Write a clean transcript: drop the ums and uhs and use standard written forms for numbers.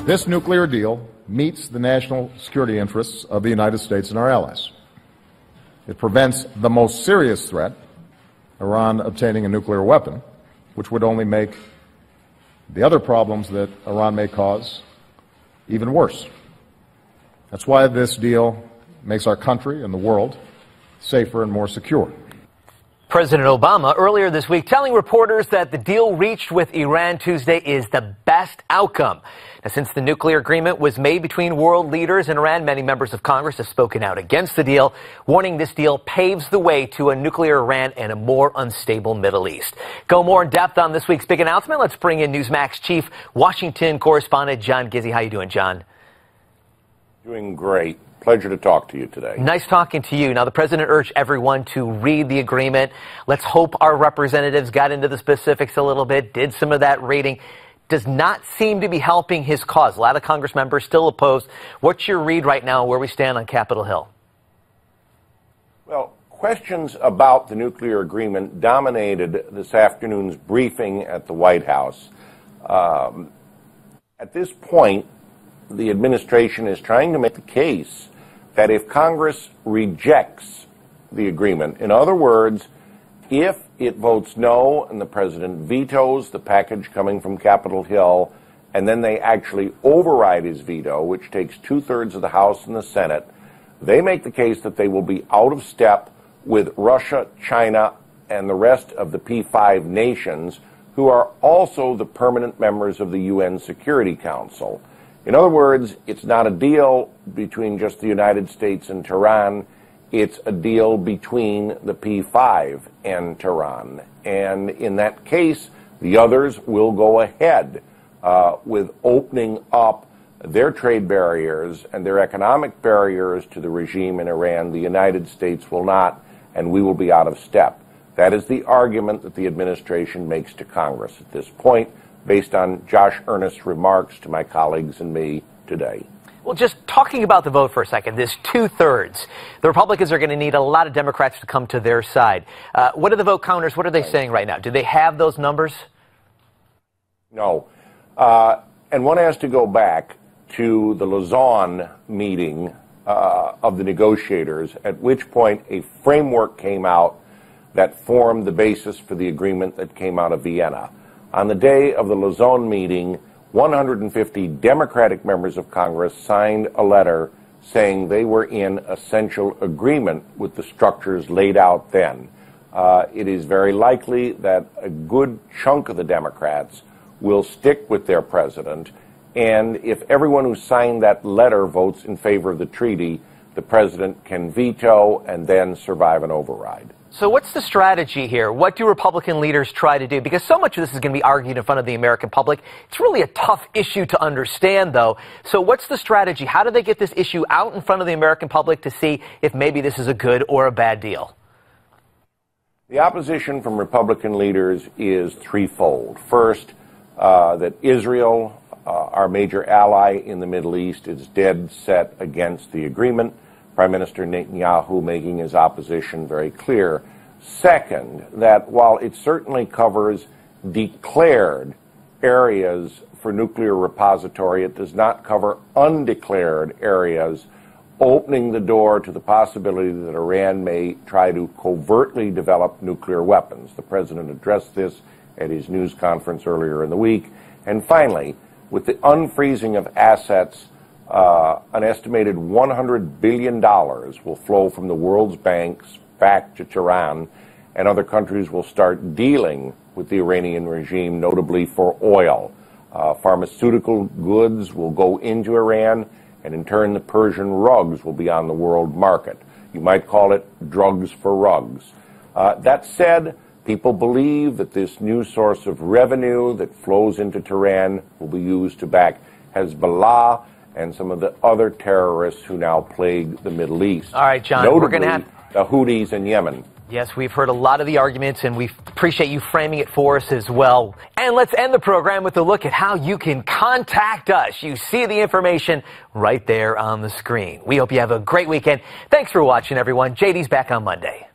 This nuclear deal meets the national security interests of the United States and our allies. It prevents the most serious threat, Iran obtaining a nuclear weapon, which would only make the other problems that Iran may cause even worse. That's why this deal makes our country and the world safer and more secure. President Obama earlier this week telling reporters that the deal reached with Iran Tuesday is the best outcome. Now, since the nuclear agreement was made between world leaders in Iran, many members of Congress have spoken out against the deal, warning this deal paves the way to a nuclear Iran and a more unstable Middle East. Go more in depth on this week's big announcement. Let's bring in Newsmax Chief Washington correspondent John Gizzi. How you doing, John? Doing great. Pleasure to talk to you today. Nice talking to you. Now, the president urged everyone to read the agreement. Let's hope our representatives got into the specifics a little bit, did some of that reading. Does not seem to be helping his cause. A lot of Congress members still opposed. What's your read right now where we stand on Capitol Hill? Well, questions about the nuclear agreement dominated this afternoon's briefing at the White House. At this point, the administration is trying to make the case that if Congress rejects the agreement, in other words, if it votes no and the president vetoes the package coming from Capitol Hill, and then they actually override his veto, which takes 2/3 of the House and the Senate, they make the case that they will be out of step with Russia, China, and the rest of the P5 nations, who are also the permanent members of the UN Security Council. In other words, it's not a deal between just the United States and Tehran. It's a deal between the P5 and Tehran. And in that case, the others will go ahead with opening up their trade barriers and their economic barriers to the regime in Iran. The United States will not, and we will be out of step. That is the argument that the administration makes to Congress at this point, based on Josh Earnest's remarks to my colleagues and me today. Well, just talking about the vote for a second, this 2/3. The Republicans are going to need a lot of Democrats to come to their side. What are the vote counters? What are they saying right now? Do they have those numbers? No. And one has to go back to the Lausanne meeting of the negotiators, at which point a framework came out that formed the basis for the agreement that came out of Vienna. On the day of the Lausanne meeting, 150 Democratic members of Congress signed a letter saying they were in essential agreement with the structures laid out then. It is very likely that a good chunk of the Democrats will stick with their president, and if everyone who signed that letter votes in favor of the treaty, the president can veto and then survive an override. So what's the strategy here? What do Republican leaders try to do? Because so much of this is going to be argued in front of the American public. It's really a tough issue to understand, though. So what's the strategy? How do they get this issue out in front of the American public to see if maybe this is a good or a bad deal? The opposition from Republican leaders is threefold. First, that Israel, our major ally in the Middle East, is dead set against the agreement. Prime Minister Netanyahu making his opposition very clear. Second, that while it certainly covers declared areas for nuclear repository, it does not cover undeclared areas, opening the door to the possibility that Iran may try to covertly develop nuclear weapons. The president addressed this at his news conference earlier in the week. And finally, with the unfreezing of assets, an estimated $100 billion will flow from the world's banks back to Tehran, and other countries will start dealing with the Iranian regime, notably for oil. Pharmaceutical goods will go into Iran, and in turn the Persian rugs will be on the world market. You might call it drugs for rugs. That said, people believe that this new source of revenue that flows into Tehran will be used to back Hezbollah and some of the other terrorists who now plague the Middle East. All right, John, notably we're going to have the Houthis in Yemen. Yes, we've heard a lot of the arguments, and we appreciate you framing it for us as well. And let's end the program with a look at how you can contact us. You see the information right there on the screen. We hope you have a great weekend. Thanks for watching, everyone. JD's back on Monday.